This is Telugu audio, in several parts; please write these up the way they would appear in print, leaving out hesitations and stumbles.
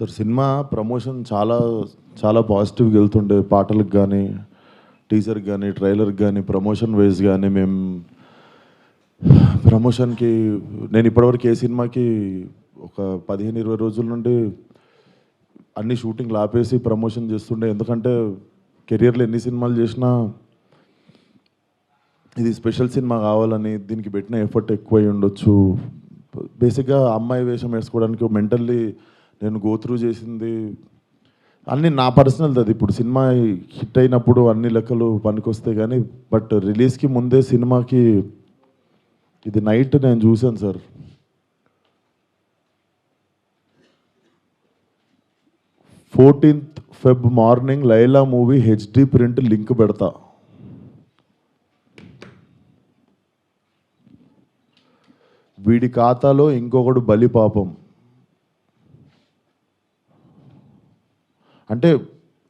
సార్ సినిమా ప్రమోషన్ చాలా చాలా పాజిటివ్గా వెళ్తుండే పాటలకు కానీ టీజర్కి కానీ ట్రైలర్కి కానీ ప్రమోషన్ వైజ్ కానీ మేము ప్రమోషన్కి నేను ఇప్పటివరకు ఏ సినిమాకి ఒక 15-20 రోజుల నుండి అన్ని షూటింగ్లు ఆపేసి ప్రమోషన్ చేస్తుండే. ఎందుకంటే కెరియర్లో ఎన్ని సినిమాలు చేసినా ఇది స్పెషల్ సినిమా కావాలని దీనికి పెట్టిన ఎఫర్ట్ ఎక్కువై ఉండొచ్చు. బేసిక్గా అమ్మాయి వేషం వేసుకోవడానికి మెంటల్లీ నేను గోత్రూ చేసింది అన్నీ నా పర్సనల్. అది ఇప్పుడు సినిమా హిట్ అయినప్పుడు అన్ని లెక్కలు పనికొస్తాయి కానీ బట్ రిలీజ్కి ముందే సినిమాకి ఇది నైట్ నేను చూశాను sir. 14th Feb morning Laila movie HD print link పెడతా. వీడి ఖాతాలో ఇంకొకడు బలి పాపం అంటే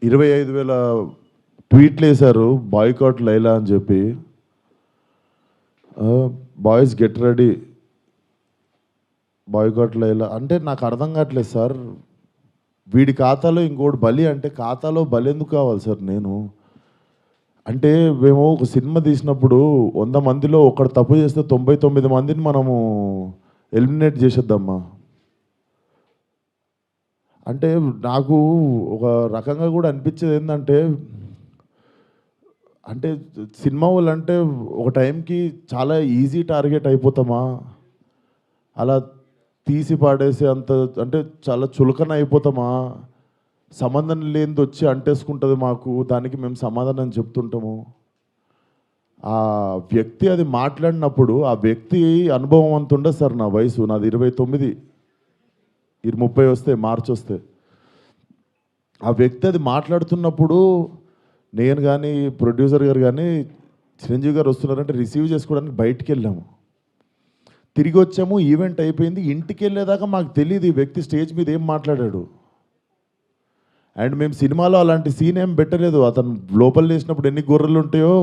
25,000 ట్వీట్లు వేశారు బాయ్కాట్ లైలా అని చెప్పి. Boys get ready boycott Laila అంటే నాకు అర్థం కావట్లేదు సార్. వీడి ఖాతాలో ఇంకోటి బలి అంటే ఖాతాలో బలి ఎందుకు కావాలి సార్? నేను అంటే మేము ఒక సినిమా తీసినప్పుడు 100 మందిలో ఒకడు తప్పు చేస్తే 99 మందిని మనము ఎలిమినేట్ చేసేద్దామా అంటే నాకు ఒక రకంగా కూడా అనిపించేది ఏంటంటే అంటే సినిమా వాళ్ళు అంటే ఒక టైంకి చాలా ఈజీ టార్గెట్ అయిపోతామా, అలా తీసి పాడేసి అంత అంటే చాలా చులకన అయిపోతామా, సంబంధం లేనిది వచ్చి అంటేసుకుంటుంది మాకు, దానికి మేము సమాధానం చెప్తుంటాము. ఆ వ్యక్తి అది మాట్లాడినప్పుడు ఆ వ్యక్తి అనుభవం అంత ఉండదు సార్. నా వయసు నాది 29, 30 వస్తే మార్చి వస్తే ఆ వ్యక్తి అది మాట్లాడుతున్నప్పుడు నేను కానీ ప్రొడ్యూసర్ గారు కానీ చిరంజీవి గారు వస్తున్నారంటే రిసీవ్ చేసుకోవడానికి బయటికి వెళ్ళాము. తిరిగి వచ్చాము, ఈవెంట్ అయిపోయింది. ఇంటికి వెళ్ళేదాకా మాకు తెలియదు ఈ వ్యక్తి స్టేజ్ మీద ఏం మాట్లాడాడు. అండ్ మేము సినిమాలో అలాంటి సీన్ ఏం పెట్టలేదు. అతను లోపల వేసినప్పుడు ఎన్ని గొర్రెలు ఉంటాయో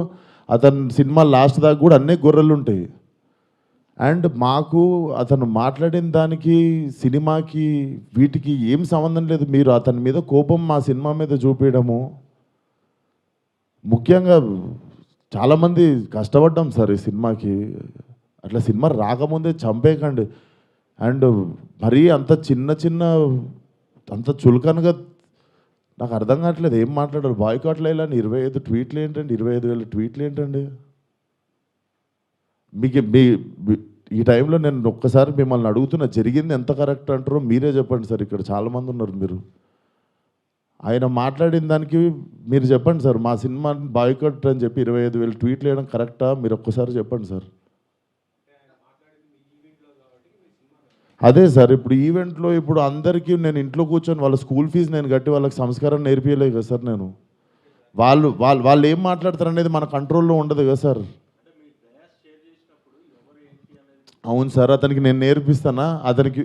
అతను సినిమా లాస్ట్ దాకా కూడా అన్నీ గొర్రెలు ఉంటాయి. అండ్ మాకు అతను మాట్లాడిన దానికి సినిమాకి వీటికి ఏం సంబంధం లేదు. మీరు అతని మీద కోపం మా సినిమా మీద చూపించడము, ముఖ్యంగా చాలామంది కష్టపడ్డాం సార్ ఈ సినిమాకి. అట్లా సినిమా రాకముందే చంపేయకండి. అండ్ మరీ అంత చిన్న అంత చులకనగా నాకు అర్థం కావట్లేదు ఏం మాట్లాడారు. బాయ్కాట్ లైలా అని 25 ట్వీట్లు ఏంటండి? 25,000 ట్వీట్లు ఏంటండి? మీకు ఈ టైంలో నేను ఒక్కసారి మిమ్మల్ని అడుగుతున్నా, జరిగింది ఎంత కరెక్ట్ అంటారో మీరే చెప్పండి సార్. ఇక్కడ చాలామంది ఉన్నారు. మీరు ఆయన మాట్లాడిన దానికి మీరు చెప్పండి సార్. మా సినిమా బాయ్కాట్ అని చెప్పి 25,000 ట్వీట్లు వేయడం కరెక్టా? మీరు ఒక్కసారి చెప్పండి సార్. అదే సార్, ఇప్పుడు ఈవెంట్లో ఇప్పుడు అందరికీ నేను ఇంట్లో కూర్చొని వాళ్ళ స్కూల్ ఫీజు నేను కట్టి వాళ్ళకి సంస్కారం నేర్పించలేదు కదా సార్. నేను వాళ్ళు ఏం మాట్లాడతారు అనేది మన కంట్రోల్లో ఉండదు కదా సార్. అవును సార్, అతనికి నేను నేర్పిస్తానా? అతనికి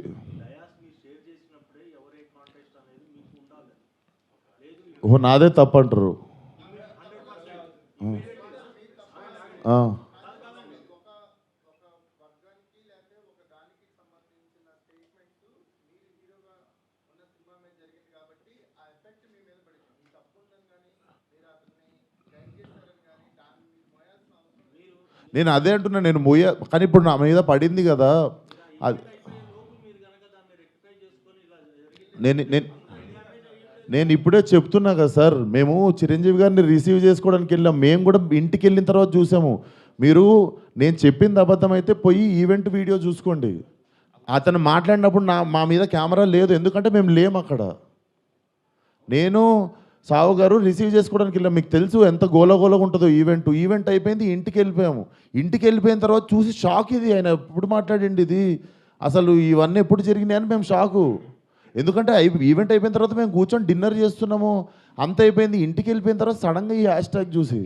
ఓ నాదే తప్పంటారు. నేను అదే అంటున్నా, నేను కానీ ఇప్పుడు నా మీద పడింది కదా. అది నేను ఇప్పుడే చెప్తున్నా కదా సార్. మేము చిరంజీవి గారిని రిసీవ్ చేసుకోవడానికి వెళ్ళాం. మేము కూడా ఇంటికి వెళ్ళిన తర్వాత చూసాము. మీరు నేను చెప్పింది అబద్ధం అయితే పోయి ఈవెంట్ వీడియో చూసుకోండి. అతను మాట్లాడినప్పుడు మా మీద కెమెరా లేదు, ఎందుకంటే మేము లేము అక్కడ. నేను సావు గారు రిసీవ్ చేసుకోవడానికి వెళ్ళాం. మీకు తెలుసు ఎంత గోలగోలగా ఉంటుందో ఈవెంట్ అయిపోయింది, ఇంటికి వెళ్ళిపోయాము. ఇంటికి వెళ్ళిపోయిన తర్వాత చూసి షాక్. ఇది ఆయన ఎప్పుడు మాట్లాడండి, ఇది అసలు ఇవన్నీ ఎప్పుడు జరిగినాయి అని మేము షాకు. ఎందుకంటే ఈవెంట్ అయిపోయిన తర్వాత మేము కూర్చొని డిన్నర్ చేస్తున్నాము, అంత అయిపోయింది. ఇంటికి వెళ్ళిపోయిన తర్వాత సడన్గా ఈ హ్యాష్ ట్యాగ్ చూసి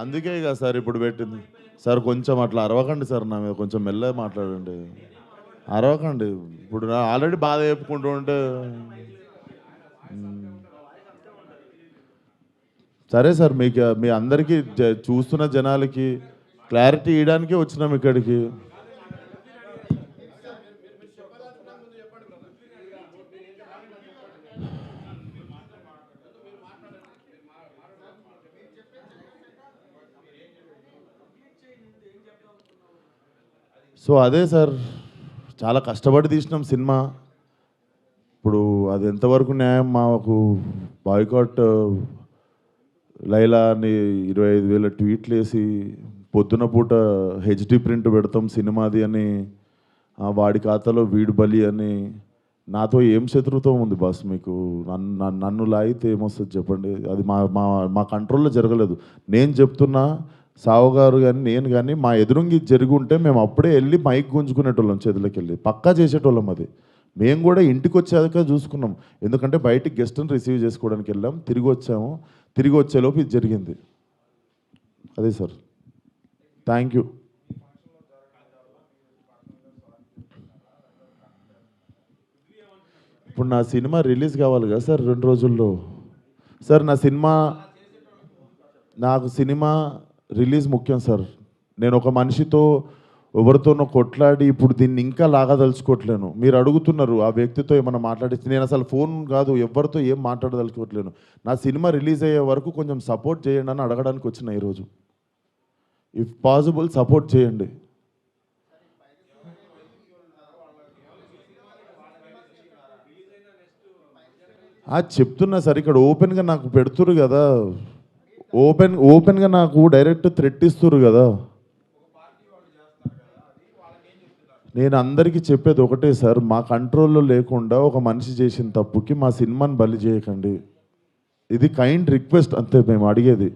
అందుకే కదా సార్ ఇప్పుడు పెట్టింది. సార్ కొంచెం అట్లా అరవకండి సార్, నా మీద కొంచెం మెల్లగా మాట్లాడండి. అరవకండి. ఇప్పుడు ఆల్రెడీ బాధ చెప్పుకుంటూ ఉంటే సరే సార్, మీకు మీ అందరికీ చూస్తున్న జనాలకి క్లారిటీ ఇవ్వడానికే వచ్చినాం ఇక్కడికి. సో అదే సార్, చాలా కష్టపడి తీసినాం సినిమా. ఇప్పుడు అది ఎంతవరకు న్యాయం? మాకు బాయ్కాట్ లైలా అని 25,000 ట్వీట్లు వేసి పొద్దున పూట హెచ్డి ప్రింట్ పెడతాం సినిమాది అని, వాడి ఖాతాలో వీడు బలి అని. నాతో ఏం శత్రుత్వం ఉంది బాస్ మీకు? నన్ను లాగితే ఏమొస్తుంది చెప్పండి? అది మా మా మా కంట్రోల్లో జరగలేదు. నేను చెప్తున్నా, సావు గారు కానీ నేను కానీ మా ఎదురుంగి జరిగి ఉంటే మేము అప్పుడే వెళ్ళి మైక్ గుంజుకునేటోళ్ళం, చేతులకి వెళ్ళి పక్కా చేసేటోళ్ళం. అది మేము కూడా ఇంటికి వచ్చాక చూసుకున్నాం, ఎందుకంటే బయటికి గెస్ట్ని రిసీవ్ చేసుకోవడానికి వెళ్ళాం, తిరిగి వచ్చాము. తిరిగి వచ్చేలోపు ఇది జరిగింది. అదే సార్, థ్యాంక్ యూ. ఇప్పుడు నా సినిమా రిలీజ్ కావాలి కదా సార్ 2 రోజుల్లో. సార్ నాకు సినిమా రిలీజ్ ముఖ్యం సార్. నేను ఒక మనిషితో ఎవరితోనో కొట్లాడి ఇప్పుడు దీన్ని ఇంకా లాగదలుచుకోవట్లేను. మీరు అడుగుతున్నారు ఆ వ్యక్తితో ఏమైనా మాట్లాడించి, నేను అసలు ఫోన్ కాదు ఎవరితో ఏం మాట్లాడదలుచుకోవట్లేను. నా సినిమా రిలీజ్ అయ్యే వరకు కొంచెం సపోర్ట్ చేయండి అని అడగడానికి వచ్చిన ఈరోజు. ఇఫ్ పాసిబుల్ సపోర్ట్ చేయండి. చెప్తున్నా సార్, ఇక్కడ ఓపెన్గా నాకు పెడుతురు కదా, ఓపెన్గా నాకు డైరెక్ట్ థ్రెట్ ఇస్తురు కదా. నేను అందరికీ చెప్పేది ఒకటే సార్, మా కంట్రోల్లో లేకుండా ఒక మనిషి చేసిన తప్పుకి మా సినిమాని బలి చేయకండి. ఇది కైండ్ రిక్వెస్ట్ అంతే మేము అడిగేది.